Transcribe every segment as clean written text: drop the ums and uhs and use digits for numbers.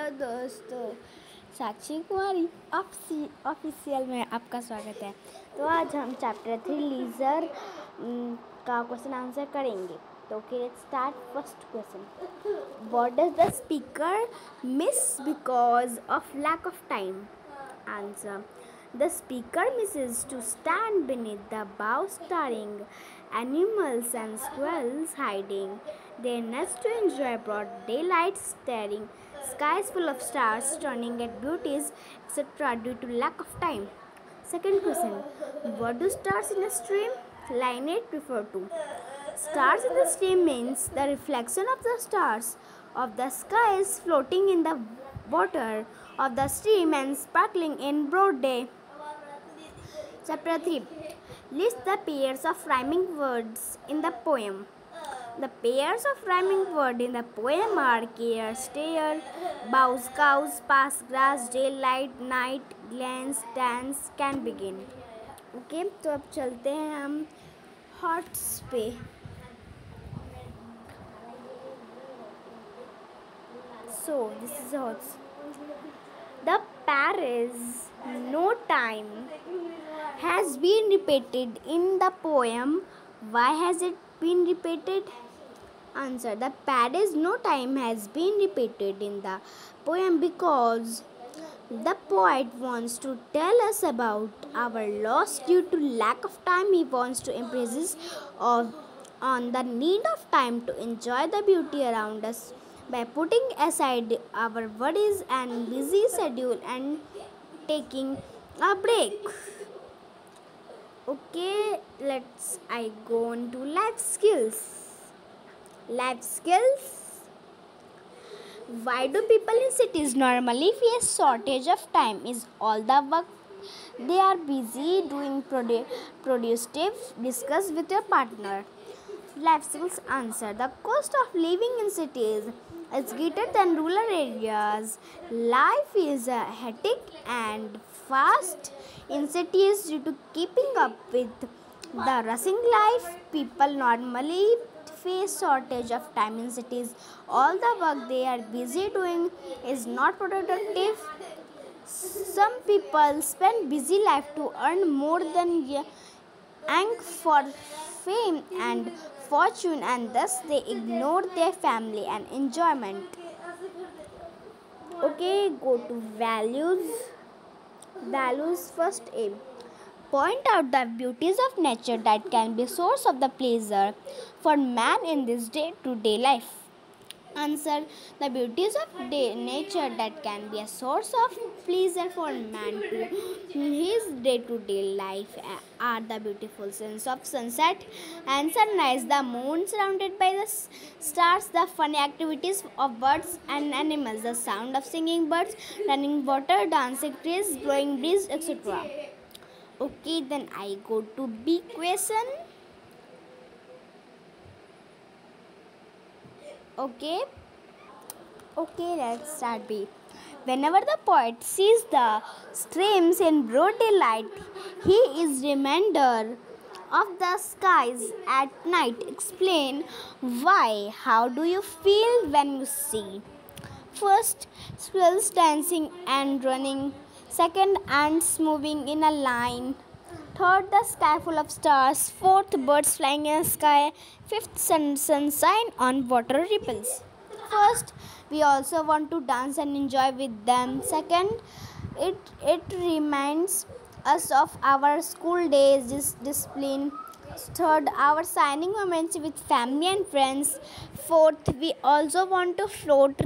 Hello दोस्तों, साक्षी कुमारी official में आपका स्वागत है। तो आज हम चैप्टर 3 लीजर का क्वेश्चन आंसर करेंगे। तो let's start. First question, what does the speaker miss because of lack of time? Answer, the speaker misses to stand beneath the boughs staring, animals and squirrels hiding their nests to enjoy broad daylight, staring skies full of stars, turning at beauties, etc. due to lack of time. Second question, what do stars in a stream? Line 8 refer to. Stars in the stream means the reflection of the stars of the skies floating in the water of the stream and sparkling in broad day. Chapter 3. List the pairs of rhyming words in the poem. The pairs of rhyming words in the poem are care, stare, bows, cows, pass, grass, daylight, night, glance, dance, can begin. Okay, तो अब चलते हैं हम hots पे। So this is hot's. The pair is no time has been repeated in the poem. Why has it been repeated? Answer, the phrase no time has been repeated in the poem because the poet wants to tell us about our loss due to lack of time. He wants to impress us on the need of time to enjoy the beauty around us by putting aside our worries and busy schedule and taking a break. Okay, I go on to life skills. Life skills. Why do people in cities normally face shortage of time? Is all the work they are busy doing productive? Discuss with your partner. Life skills answer. The cost of living in cities is greater than rural areas. Life is hectic and fast in cities due to keeping up with the rushing life. People normally face shortage of time in cities. All the work they are busy doing is not productive. Some people spend busy life to earn more than young for fame and fortune, and thus they ignore their family and enjoyment. Okay, go to values. Values first aim. Point out the beauties of nature that can be source of the pleasure for man in this day-to-day life. Answer, the beauties of nature that can be a source of pleasure for man to his day-to-day life are the beautiful scenes of sunset and sunrise, the moon surrounded by the stars, the funny activities of birds and animals, the sound of singing birds, running water, dancing trees, blowing breeze, etc. Okay, then I go to B question. Okay, let's start B. Whenever the poet sees the streams in broad daylight, he is reminded of the skies at night. Explain why. How do you feel when you see? First, squirrels dancing and running. Second, ants moving in a line. Third, the sky full of stars. Fourth, birds flying in the sky. Fifth, sunshine on water ripples. First, we also want to dance and enjoy with them. Second, it reminds us of our school days, discipline. Third, our signing moments with family and friends. Fourth, we also want to float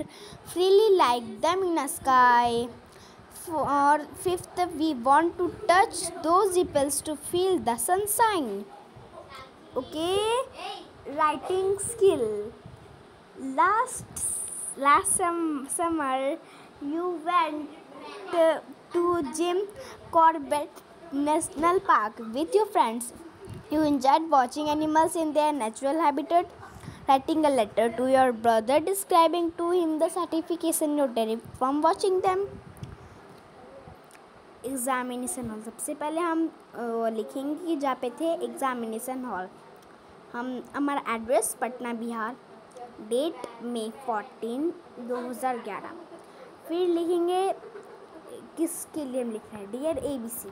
freely like them in the sky. Or fifth, we want to touch those ripples to feel the sunshine. Okay, writing skill. Last summer, you went to Jim Corbett National Park with your friends. You enjoyed watching animals in their natural habitat, writing a letter to your brother describing to him the satisfaction you derived from watching them. Examination hall, सबसे पहले हम लिखेंगे कि जहाँ पे थे examination hall. हमारा address Patna Bihar, date May 14, 2011। फिर लिखेंगे किसके लिए हम लिख रहे हैं, डियर ABC।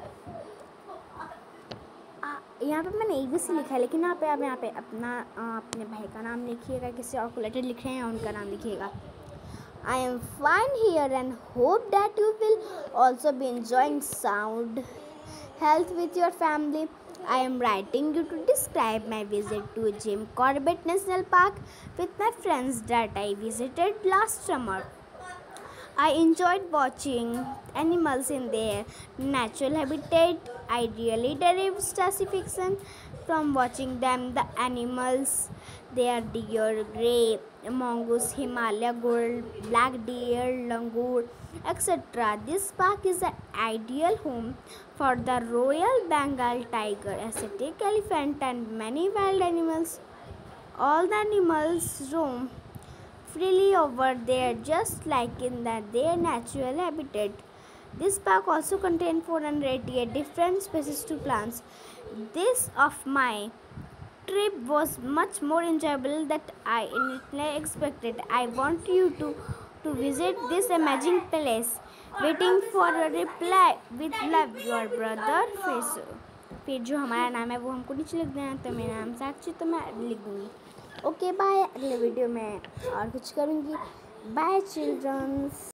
यहाँ पे मैंने ABC लिखा है, लेकिन आप यहाँ पे अपने भाई का नाम लिखिएगा, किसी और को लेटर लिख रहे हैं उनका नाम लिखिएगा। I am fine here and hope that you will also be enjoying sound health with your family. I am writing you to describe my visit to Jim Corbett National Park with my friends that I visited last summer. I enjoyed watching animals in their natural habitat. I really derived satisfaction from watching them. The animals, their deer, grey, mongoose, Himalaya gold, black deer, langur, etc. This park is an ideal home for the Royal Bengal tiger, Asiatic elephant, and many wild animals. All the animals roam freely over there, just like in their natural habitat. This park also contains 488 different species of plants. This of my trip was much more enjoyable than I initially expected. I want you to visit this amazing place. Waiting for a reply with love, your brother फिर जो हमारा नाम है वो हमको नीचे लिख देना। तो मेरा नाम साक्षी, तो मैं लिख दूँगी। ओके बाय, अगले वीडियो में और कुछ करूँगी। Bye children's.